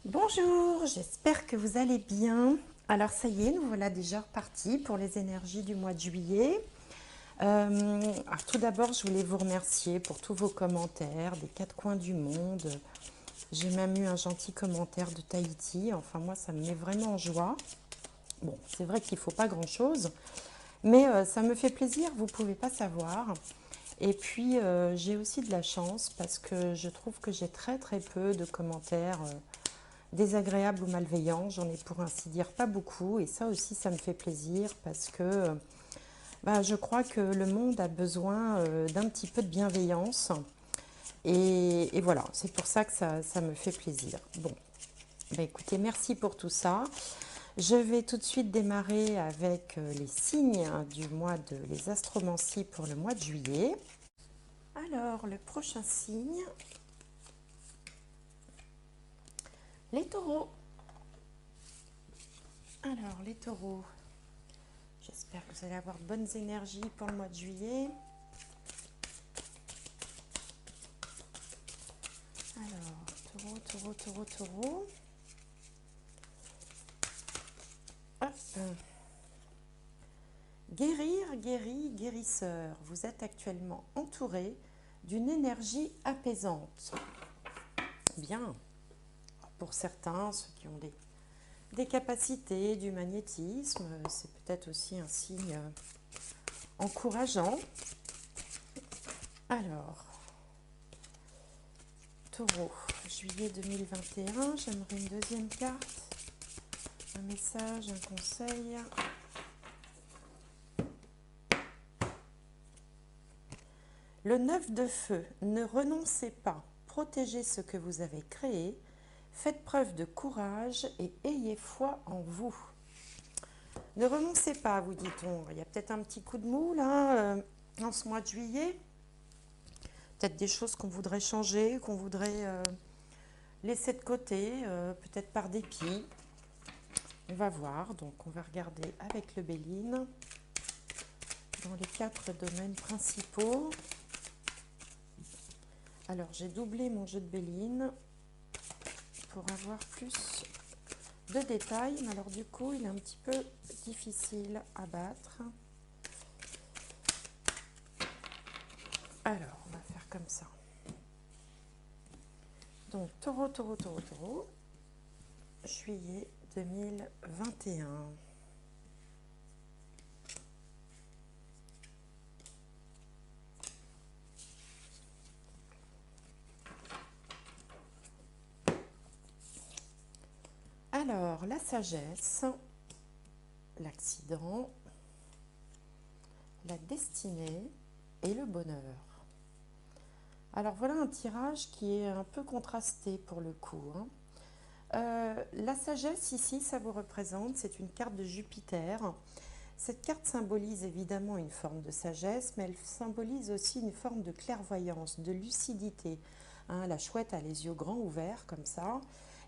Bonjour, j'espère que vous allez bien. Alors ça y est, nous voilà déjà repartis pour les énergies du mois de juillet. Alors tout d'abord, je voulais vous remercier pour tous vos commentaires des quatre coins du monde. J'ai même eu un gentil commentaire de Tahiti. Enfin moi, ça me met vraiment en joie. Bon, c'est vrai qu'il ne faut pas grand-chose, mais ça me fait plaisir, vous ne pouvez pas savoir. Et puis, j'ai aussi de la chance parce que je trouve que j'ai très très peu de commentaires désagréables ou malveillants. J'en ai pour ainsi dire pas beaucoup. Et ça aussi, ça me fait plaisir parce que je crois que le monde a besoin d'un petit peu de bienveillance. Et voilà, c'est pour ça que ça me fait plaisir. Bon, écoutez, merci pour tout ça. Je vais tout de suite démarrer avec les signes du mois de les astromancies pour le mois de juillet. Alors, le prochain signe, les taureaux. Alors, les taureaux, j'espère que vous allez avoir de bonnes énergies pour le mois de juillet. Alors, taureau. Hop. Guérisseur. Vous êtes actuellement entouré d'une énergie apaisante. Bien. Pour certains, ceux qui ont des capacités, du magnétisme, c'est peut-être aussi un signe encourageant. Alors, taureau, juillet 2021, j'aimerais une deuxième carte, un message, un conseil. Le 9 de feu, ne renoncez pas, protégez ce que vous avez créé, faites preuve de courage et ayez foi en vous. Ne renoncez pas, vous dit-on. Il y a peut-être un petit coup de mou là, en ce mois de juillet. Peut-être des choses qu'on voudrait changer, qu'on voudrait laisser de côté, peut-être par dépit. On va voir, donc on va regarder avec le Béline dans les 4 domaines principaux. Alors j'ai doublé mon jeu de Béline pour avoir plus de détails, mais alors du coup il est un petit peu difficile à battre. Alors on va faire comme ça. Donc taureau, juillet 2021. Alors la sagesse, l'accident, la destinée et le bonheur. Alors voilà un tirage qui est un peu contrasté pour le coup. La sagesse ici, ça vous représente, c'est une carte de Jupiter. Cette carte symbolise évidemment une forme de sagesse, mais elle symbolise aussi une forme de clairvoyance, de lucidité. La chouette a les yeux grands ouverts comme ça,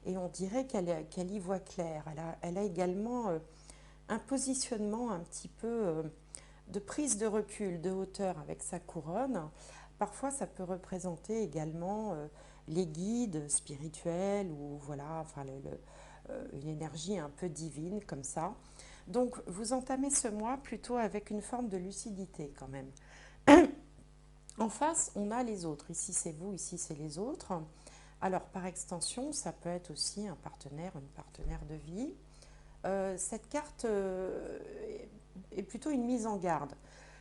et on dirait qu'elle y voit clair. Elle a également un positionnement un petit peu de prise de recul, de hauteur avec sa couronne. Parfois, ça peut représenter également les guides spirituels ou voilà, enfin une énergie un peu divine comme ça. Donc, vous entamez ce mois plutôt avec une forme de lucidité quand même. En face, on a les autres. Ici, c'est vous, ici, c'est les autres. Alors, par extension, ça peut être aussi un partenaire, une partenaire de vie. Cette carte est plutôt une mise en garde.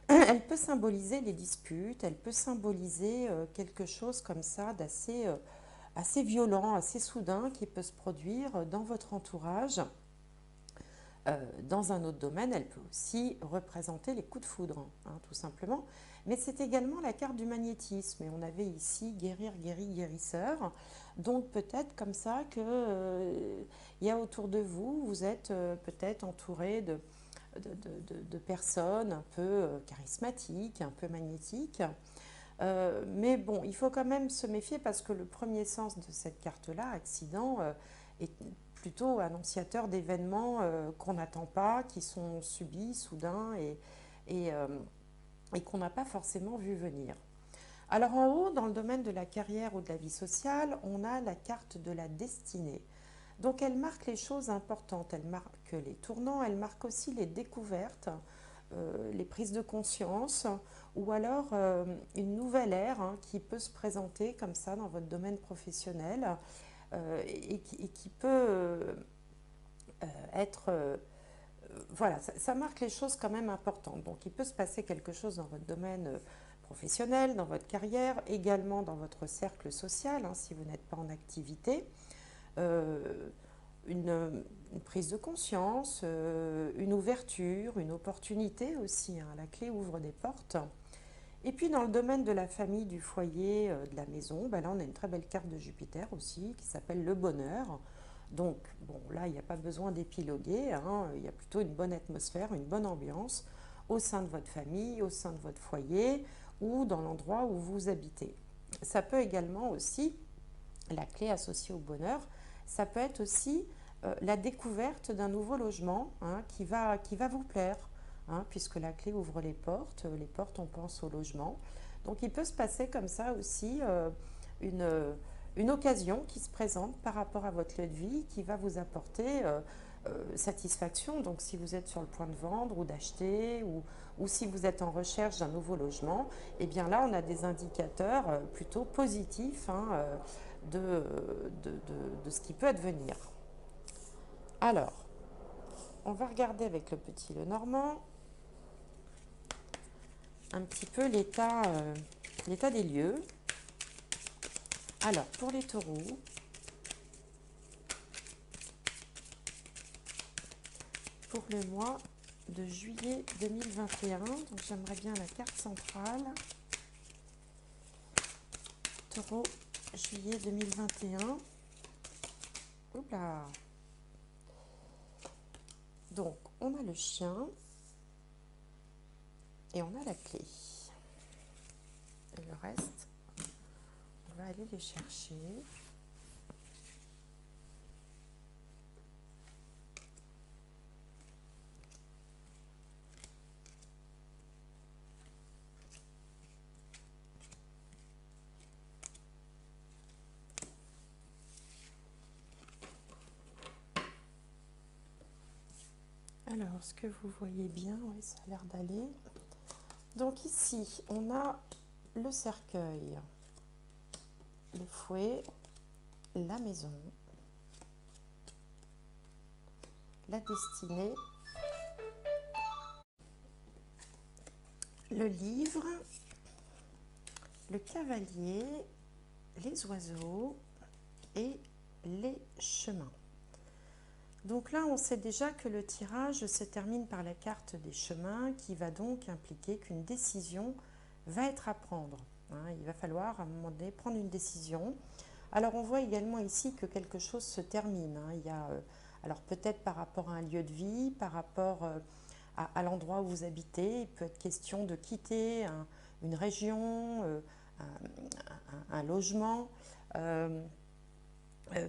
Elle peut symboliser les disputes, elle peut symboliser quelque chose comme ça d'assez assez violent, assez soudain qui peut se produire dans votre entourage. Dans un autre domaine, elle peut aussi représenter les coups de foudre, tout simplement. Mais c'est également la carte du magnétisme. Et on avait ici guérisseur. Donc peut-être comme ça que y a autour de vous, vous êtes peut-être entouré de personnes un peu charismatiques, un peu magnétiques. Mais bon, il faut quand même se méfier parce que le premier sens de cette carte-là, accident, est plutôt annonciateur d'événements qu'on n'attend pas, qui sont subis, soudains et, euh, et qu'on n'a pas forcément vu venir. Alors en haut, dans le domaine de la carrière ou de la vie sociale, on a la carte de la destinée. Donc elle marque les choses importantes, elle marque les tournants, elle marque aussi les découvertes, les prises de conscience, ou alors une nouvelle ère hein, qui peut se présenter comme ça dans votre domaine professionnel et qui peut être... voilà, ça marque les choses quand même importantes. Donc il peut se passer quelque chose dans votre domaine professionnel, dans votre carrière, également dans votre cercle social, hein, si vous n'êtes pas en activité. Euh, une prise de conscience, une ouverture, une opportunité aussi, hein. La clé ouvre des portes. Et puis dans le domaine de la famille, du foyer, de la maison, ben là on a une très belle carte de Jupiter aussi qui s'appelle le bonheur. Donc bon là il n'y a pas besoin d'épiloguer, hein. Il y a plutôt une bonne atmosphère, une bonne ambiance au sein de votre famille, au sein de votre foyer ou dans l'endroit où vous habitez. Ça peut également aussi, la clé associée au bonheur, ça peut être aussi la découverte d'un nouveau logement hein, qui va vous plaire, hein, puisque la clé ouvre les portes on pense au logement. Donc il peut se passer comme ça aussi une, une occasion qui se présente par rapport à votre lieu de vie qui va vous apporter satisfaction. Donc si vous êtes sur le point de vendre ou d'acheter ou si vous êtes en recherche d'un nouveau logement, et eh bien là on a des indicateurs plutôt positifs hein, de, de ce qui peut advenir. Alors, on va regarder avec le petit Lenormand un petit peu l'état des lieux. Alors, pour les taureaux, pour le mois de juillet 2021, donc j'aimerais bien la carte centrale. Taureau, juillet 2021. Oula. Donc, on a le chien et on a la clé. Et le reste, on va aller les chercher. Alors, est-ce que vous voyez bien? Oui, ça a l'air d'aller. Donc ici, on a le cercueil, le fouet, la maison, la destinée, le livre, le cavalier, les oiseaux et les chemins. Donc là, on sait déjà que le tirage se termine par la carte des chemins qui va donc impliquer qu'une décision va être à prendre. Hein, il va falloir à un moment donné prendre une décision. Alors on voit également ici que quelque chose se termine. Hein. Il y a, alors peut-être par rapport à un lieu de vie, par rapport à l'endroit où vous habitez, il peut être question de quitter une région, un logement.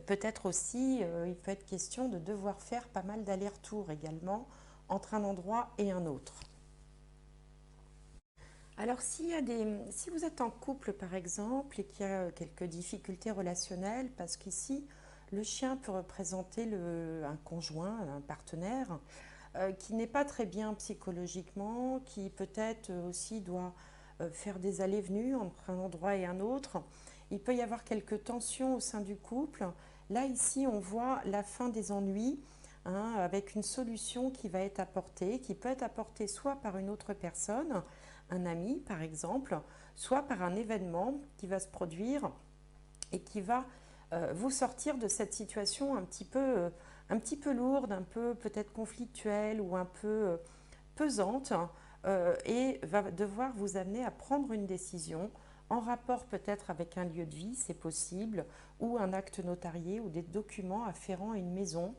Peut-être aussi, il peut être question de devoir faire pas mal d'allers-retours également entre un endroit et un autre. Alors, si vous êtes en couple par exemple et qu'il y a quelques difficultés relationnelles, parce qu'ici, le chien peut représenter un conjoint, un partenaire, qui n'est pas très bien psychologiquement, qui peut-être aussi doit faire des allées-venues entre un endroit et un autre. Il peut y avoir quelques tensions au sein du couple. Là, ici, on voit la fin des ennuis hein, avec une solution qui va être apportée, qui peut être apportée soit par une autre personne, un ami par exemple, soit par un événement qui va se produire et qui va vous sortir de cette situation un petit peu lourde, un peu peut-être conflictuelle ou un peu pesante et va devoir vous amener à prendre une décision en rapport peut-être avec un lieu de vie, c'est possible, ou un acte notarié ou des documents afférents à une maison.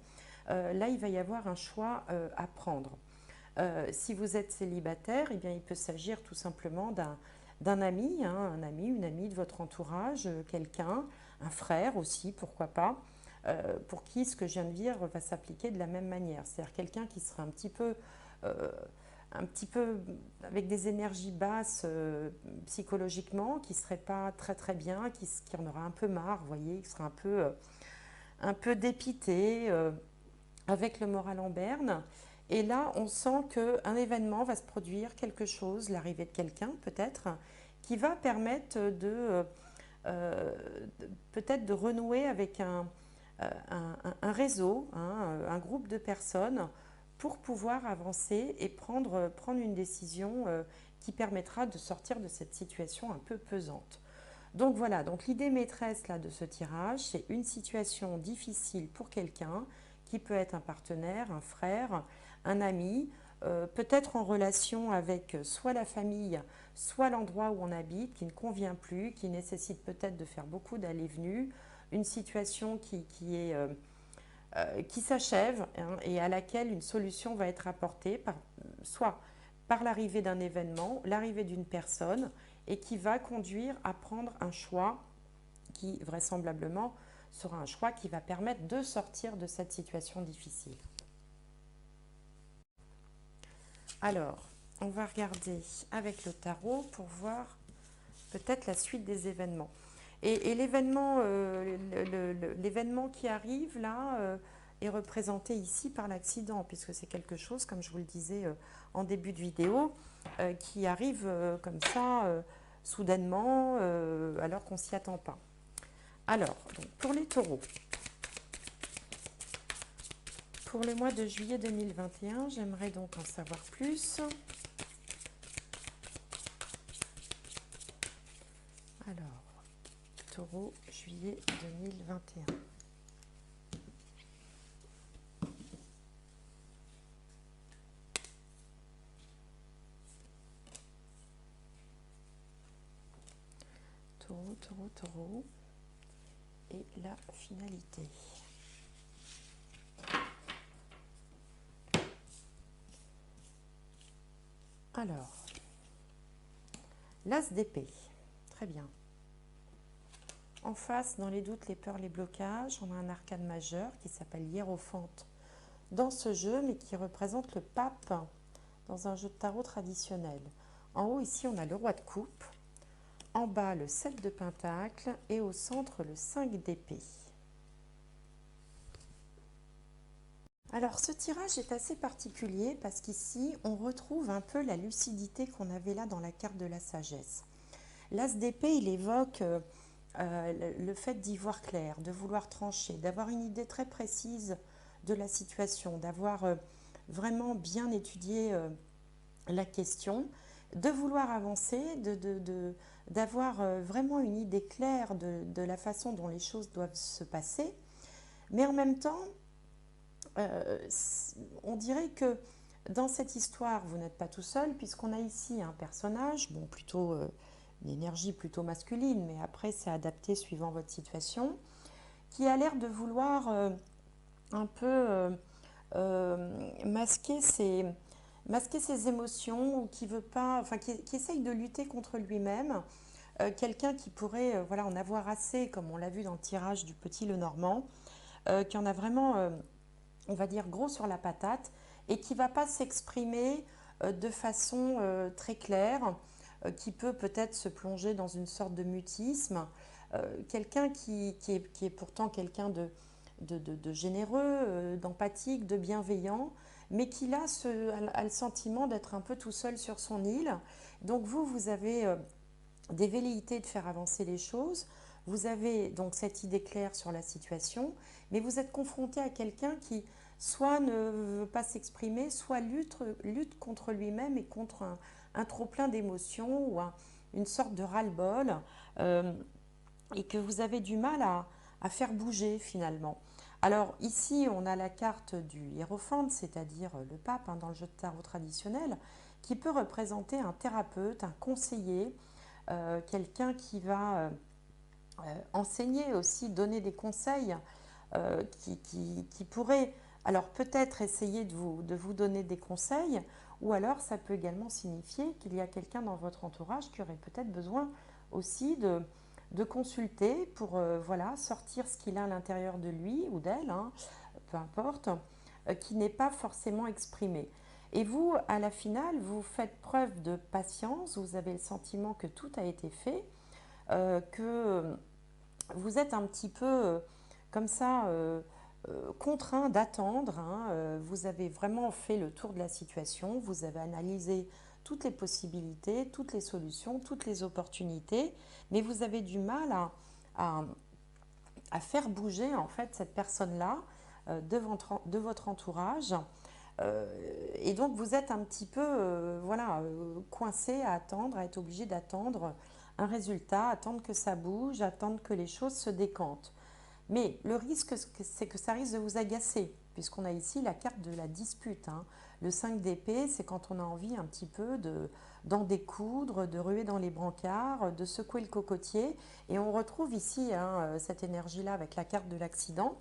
Là, il va y avoir un choix à prendre. Si vous êtes célibataire, eh bien, il peut s'agir tout simplement d'un ami, hein, un ami, une amie de votre entourage, quelqu'un, un frère aussi, pourquoi pas, pour qui ce que je viens de dire va s'appliquer de la même manière. C'est-à-dire quelqu'un qui sera euh, un petit peu avec des énergies basses psychologiquement, qui ne serait pas très très bien, qui en aura un peu marre, vous voyez, qui sera un peu un peu dépité, avec le moral en berne. Et là, on sent qu'un événement va se produire, quelque chose, l'arrivée de quelqu'un peut-être, qui va permettre euh, peut-être de renouer avec un réseau, hein, un groupe de personnes pour pouvoir avancer et prendre une décision qui permettra de sortir de cette situation un peu pesante. Donc voilà, donc l'idée maîtresse là, de ce tirage, c'est une situation difficile pour quelqu'un qui peut être un partenaire, un frère, un ami, peut-être en relation avec soit la famille, soit l'endroit où on habite, qui ne convient plus, qui nécessite peut-être de faire beaucoup d'allées-venues, une situation qui s'achève, hein, et à laquelle une solution va être apportée soit par l'arrivée d'un événement, l'arrivée d'une personne, et qui va conduire à prendre un choix qui vraisemblablement sera un choix qui va permettre de sortir de cette situation difficile. Alors, on va regarder avec le tarot pour voir peut-être la suite des événements. Et l'événement qui arrive là est représenté ici par l'accident, puisque c'est quelque chose, comme je vous le disais en début de vidéo, qui arrive comme ça, soudainement, alors qu'on ne s'y attend pas. Alors, donc, pour les taureaux, pour le mois de juillet 2021, j'aimerais donc en savoir plus. Alors, taureau, juillet 2021. Taureau, taureau, taureau. Et la finalité. Alors, l'as d'épée. Très bien. En face, dans les doutes, les peurs, les blocages, on a un arcane majeur qui s'appelle Hiérophante dans ce jeu, mais qui représente le pape dans un jeu de tarot traditionnel. En haut, ici, on a le roi de coupe. En bas, le 7 de pentacle. Et au centre, le 5 d'épée. Alors, ce tirage est assez particulier parce qu'ici, on retrouve un peu la lucidité qu'on avait là dans la carte de la sagesse. L'as d'épée, il évoque le fait d'y voir clair, de vouloir trancher, d'avoir une idée très précise de la situation, d'avoir vraiment bien étudié la question, de vouloir avancer, d'avoir vraiment une idée claire de la façon dont les choses doivent se passer. Mais en même temps, on dirait que dans cette histoire, vous n'êtes pas tout seul, puisqu'on a ici un personnage, bon, plutôt une énergie plutôt masculine, mais après c'est adapté suivant votre situation, qui a l'air de vouloir un peu masquer ses émotions, ou qui veut pas, enfin qui essaye de lutter contre lui-même. Quelqu'un qui pourrait voilà, en avoir assez, comme on l'a vu dans le tirage du petit Lenormand, qui en a vraiment on va dire gros sur la patate, et qui ne va pas s'exprimer de façon très claire, qui peut peut-être se plonger dans une sorte de mutisme. Quelqu'un qui est pourtant quelqu'un de généreux, d'empathique, de bienveillant, mais qui là a le sentiment d'être un peu tout seul sur son île. Donc vous avez des velléités de faire avancer les choses. Vous avez donc cette idée claire sur la situation, mais vous êtes confronté à quelqu'un qui soit ne veut pas s'exprimer, soit lutte contre lui-même et contre un trop-plein d'émotions, ou une sorte de ras-le-bol, et que vous avez du mal à faire bouger finalement. Alors ici, on a la carte du hiérophante, c'est-à-dire le pape dans le jeu de tarot traditionnel, qui peut représenter un thérapeute, un conseiller, quelqu'un qui va enseigner aussi, donner des conseils, qui pourrait alors peut-être essayer de vous donner des conseils, ou alors ça peut également signifier qu'il y a quelqu'un dans votre entourage qui aurait peut-être besoin aussi de consulter pour voilà, sortir ce qu'il a à l'intérieur de lui ou d'elle, hein, peu importe, qui n'est pas forcément exprimé. Et vous, à la finale, vous faites preuve de patience, vous avez le sentiment que tout a été fait, que vous êtes un petit peu, comme ça contraint d'attendre. Hein. Vous avez vraiment fait le tour de la situation, vous avez analysé toutes les possibilités, toutes les solutions, toutes les opportunités, mais vous avez du mal à, à faire bouger en fait cette personne-là de votre entourage. Et donc vous êtes un petit peu voilà, coincé à attendre, à être obligé d'attendre un résultat, attendre que ça bouge, attendre que les choses se décantent. Mais le risque, c'est que ça risque de vous agacer, puisqu'on a ici la carte de la dispute. Hein. Le 5 d'épée, c'est quand on a envie un petit peu d'en découdre, de ruer dans les brancards, de secouer le cocotier. Et on retrouve ici hein, cette énergie-là avec la carte de l'accident.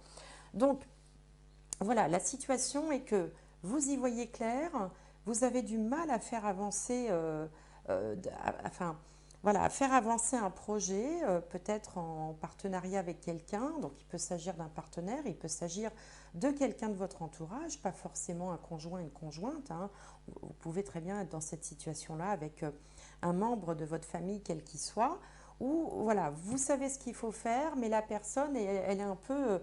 Donc, voilà, la situation est que vous y voyez clair, vous avez du mal à faire avancer, enfin, voilà, à faire avancer un projet, peut-être en partenariat avec quelqu'un. Donc, il peut s'agir d'un partenaire, il peut s'agir de quelqu'un de votre entourage, pas forcément un conjoint, une conjointe. Hein. Vous pouvez très bien être dans cette situation-là avec un membre de votre famille, quel qu'il soit, où voilà, vous savez ce qu'il faut faire, mais la personne, elle est un peu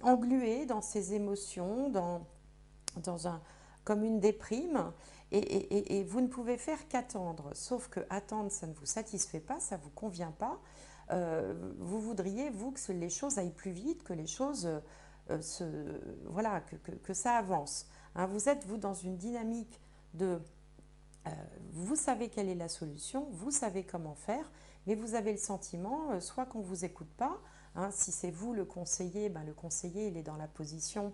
engluée dans ses émotions, dans un, comme une déprime, et vous ne pouvez faire qu'attendre. Sauf que attendre, ça ne vous satisfait pas, ça ne vous convient pas. Vous voudriez, vous, que les choses aillent plus vite, que les choses, se, voilà, que ça avance. Hein, vous êtes, vous, dans une dynamique de... vous savez quelle est la solution, vous savez comment faire, mais vous avez le sentiment, soit qu'on ne vous écoute pas, hein, si c'est vous le conseiller, ben, le conseiller il est dans la position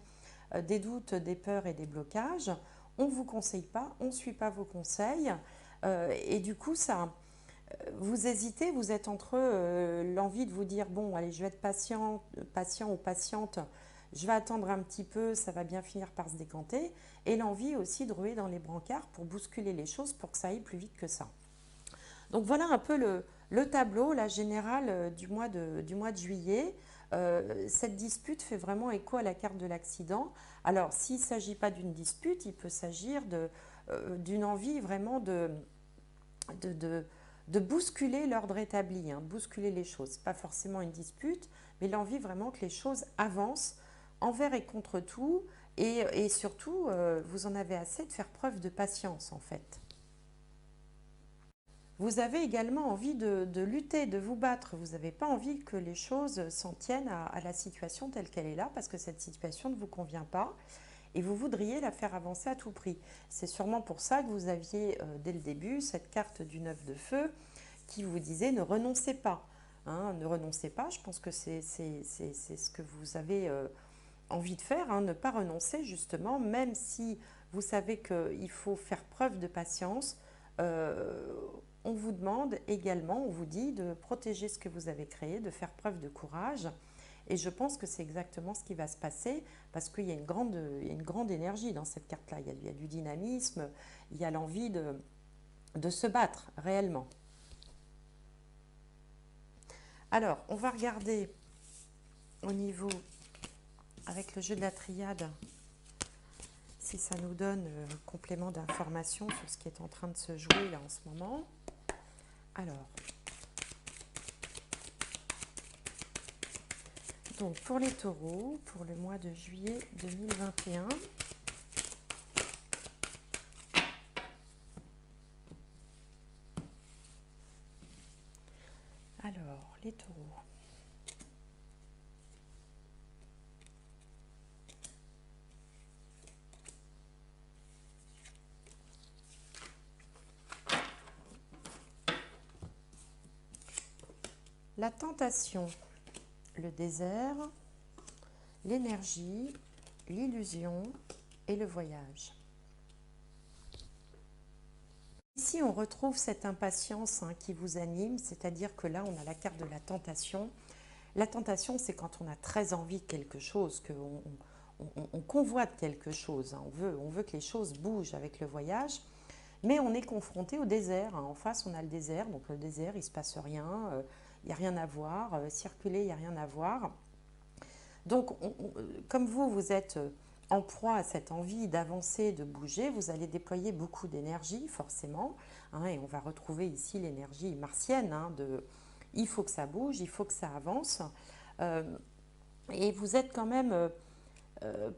des doutes, des peurs et des blocages. On ne vous conseille pas, on ne suit pas vos conseils. Et du coup, ça, vous hésitez, vous êtes entre l'envie de vous dire, bon, allez, je vais être patient ou patiente, je vais attendre un petit peu, ça va bien finir par se décanter, et l'envie aussi de ruer dans les brancards pour bousculer les choses pour que ça aille plus vite que ça. Donc voilà un peu le tableau la général du mois de juillet. Cette dispute fait vraiment écho à la carte de l'accident. Alors s'il ne s'agit pas d'une dispute, il peut s'agir d'une envie vraiment de, de, de bousculer l'ordre établi, hein, de bousculer les choses. Pas forcément une dispute, mais l'envie vraiment que les choses avancent envers et contre tout. Et surtout, vous en avez assez de faire preuve de patience en fait. Vous avez également envie de lutter, de vous battre. Vous n'avez pas envie que les choses s'en tiennent à la situation telle qu'elle est là, parce que cette situation ne vous convient pas et vous voudriez la faire avancer à tout prix. C'est sûrement pour ça que vous aviez, dès le début, cette carte du 9 de feu qui vous disait ne renoncez pas. Hein, ne renoncez pas, je pense que c'est ce que vous avez envie de faire, hein, ne pas renoncer justement, même si vous savez qu'il faut faire preuve de patience. euh, on vous demande également, on vous dit de protéger ce que vous avez créé, de faire preuve de courage. Et je pense que c'est exactement ce qui va se passer parce qu'il y a il y a une grande énergie dans cette carte-là. Il y a du dynamisme, il y a l'envie de se battre réellement. Alors, on va regarder au niveau, avec le jeu de la triade, si ça nous donne un complément d'information sur ce qui est en train de se jouer là en ce moment. Alors, donc pour les taureaux, pour le mois de juillet 2021, alors les taureaux. La tentation, le désert, l'énergie, l'illusion et le voyage. Ici, on retrouve cette impatience hein, qui vous anime, c'est-à-dire que là, on a la carte de la tentation. La tentation, c'est quand on a très envie de quelque chose, qu'on convoite quelque chose. Hein. On veut que les choses bougent avec le voyage, mais on est confronté au désert. Hein. En face, on a le désert, donc le désert, il ne se passe rien, il n'y a rien à voir. Circuler, il n'y a rien à voir. Donc, comme vous êtes en proie à cette envie d'avancer, de bouger, vous allez déployer beaucoup d'énergie, forcément. Hein, et on va retrouver ici l'énergie martienne, hein, il faut que ça bouge, il faut que ça avance. Euh, Et vous êtes quand même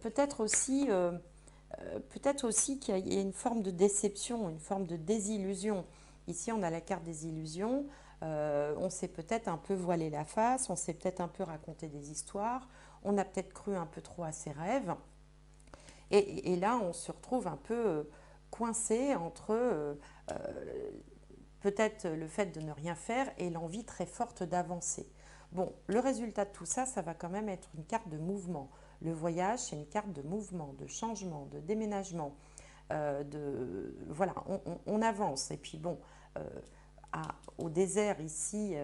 peut-être aussi, qu'il y a une forme de déception, une forme de désillusion. Ici, on a la carte des illusions. On s'est peut-être un peu voilé la face, on s'est peut-être un peu raconté des histoires, on a peut-être cru un peu trop à ses rêves. Et là, on se retrouve un peu coincé entre peut-être le fait de ne rien faire et l'envie très forte d'avancer. Bon, le résultat de tout ça, ça va quand même être une carte de mouvement. Le voyage, c'est une carte de mouvement, de changement, de déménagement. Voilà, on avance. Et puis bon, euh, au désert ici,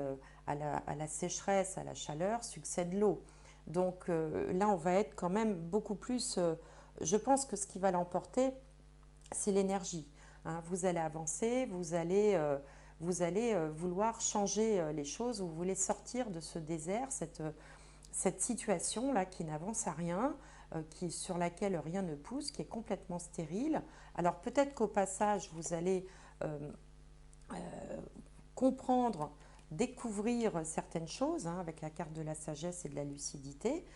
à la sécheresse, à la chaleur, succède l'eau. Donc là, on va être quand même beaucoup plus. Je pense que ce qui va l'emporter, c'est l'énergie. Hein. Vous allez avancer, vous allez vouloir changer les choses, vous voulez sortir de ce désert, cette situation-là qui n'avance à rien, sur laquelle rien ne pousse, qui est complètement stérile. Alors peut-être qu'au passage, vous allez comprendre, découvrir certaines choses, hein, avec la carte de la sagesse et de la lucidité.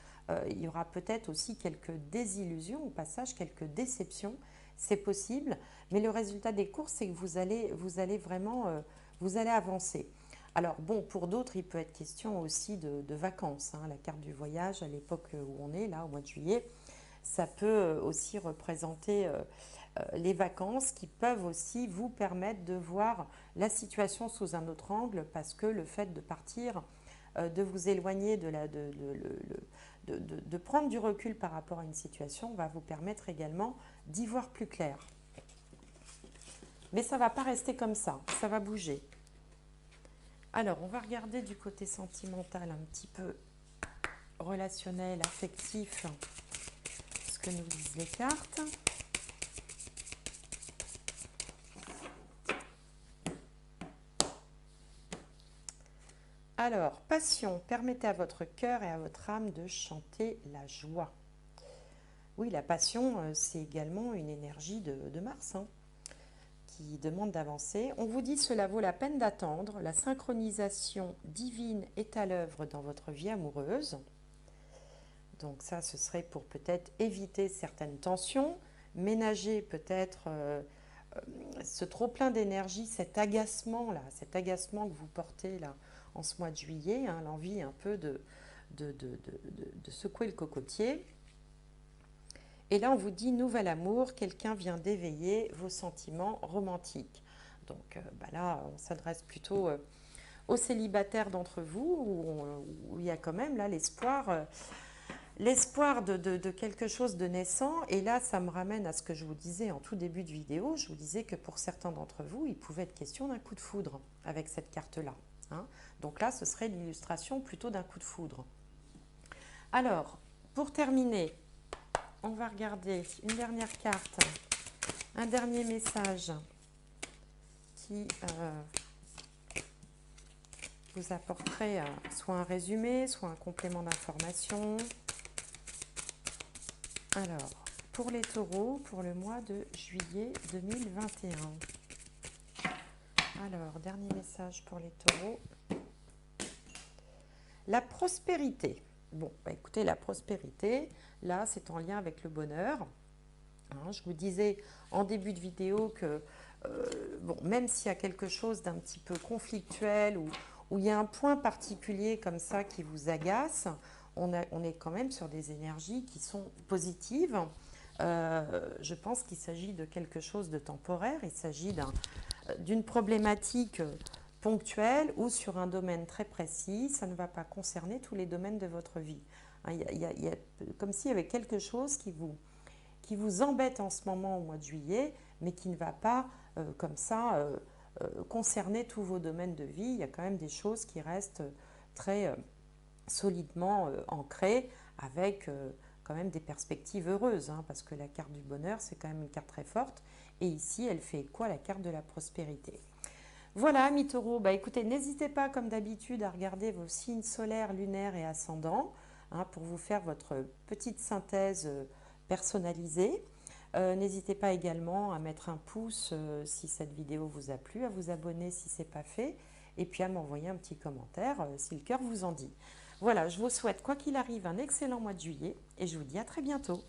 Il y aura peut-être aussi quelques désillusions au passage, quelques déceptions, c'est possible, mais le résultat des courses, c'est que vous allez vraiment vous allez avancer. Alors bon, pour d'autres, il peut être question aussi de vacances. Hein. La carte du voyage, à l'époque où on est, là, au mois de juillet, ça peut aussi représenter les vacances qui peuvent aussi vous permettre de voir la situation sous un autre angle parce que le fait de partir, de vous éloigner de prendre du recul par rapport à une situation va vous permettre également d'y voir plus clair. Mais ça ne va pas rester comme ça va bouger. Alors, on va regarder du côté sentimental un petit peu relationnel, affectif, ce que nous disent les cartes. Alors, passion, permettez à votre cœur et à votre âme de chanter la joie. Oui, la passion, c'est également une énergie de Mars, hein, qui demande d'avancer. On vous dit cela vaut la peine d'attendre. La synchronisation divine est à l'œuvre dans votre vie amoureuse. Donc ça, ce serait pour peut-être éviter certaines tensions, ménager peut-être ce trop-plein d'énergie, cet agacement que vous portez là en ce mois de juillet, hein, l'envie un peu de secouer le cocotier. Et là, on vous dit nouvel amour, quelqu'un vient d'éveiller vos sentiments romantiques. Donc là, on s'adresse plutôt aux célibataires d'entre vous, où il y a quand même là l'espoir de quelque chose de naissant. Et là, ça me ramène à ce que je vous disais en tout début de vidéo. Je vous disais que pour certains d'entre vous, il pouvait être question d'un coup de foudre avec cette carte-là. Hein. Donc là, ce serait l'illustration plutôt d'un coup de foudre. Alors, pour terminer, on va regarder une dernière carte, un dernier message qui vous apporterait soit un résumé, soit un complément d'information. Alors, pour les taureaux, pour le mois de juillet 2021. Alors, dernier message pour les taureaux. La prospérité. Bon, écoutez, la prospérité, là, c'est en lien avec le bonheur. Hein, je vous disais en début de vidéo que, même s'il y a quelque chose d'un petit peu conflictuel ou il y a un point particulier comme ça qui vous agace, on est quand même sur des énergies qui sont positives. Je pense qu'il s'agit de quelque chose de temporaire, il s'agit d'une problématique ponctuelle ou sur un domaine très précis, ça ne va pas concerner tous les domaines de votre vie. Hein, il y a comme s'il y avait quelque chose qui vous embête en ce moment au mois de juillet, mais qui ne va pas comme ça concerner tous vos domaines de vie. Il y a quand même des choses qui restent très solidement ancrées avec quand même des perspectives heureuses, hein, parce que la carte du bonheur, c'est quand même une carte très forte. Et ici, elle fait quoi, la carte de la prospérité? Voilà, amis taureaux, écoutez, n'hésitez pas comme d'habitude à regarder vos signes solaires, lunaires et ascendants, hein, pour vous faire votre petite synthèse personnalisée. N'hésitez pas également à mettre un pouce si cette vidéo vous a plu, à vous abonner si ce n'est pas fait, et puis à m'envoyer un petit commentaire si le cœur vous en dit. Voilà, je vous souhaite, quoi qu'il arrive, un excellent mois de juillet et je vous dis à très bientôt.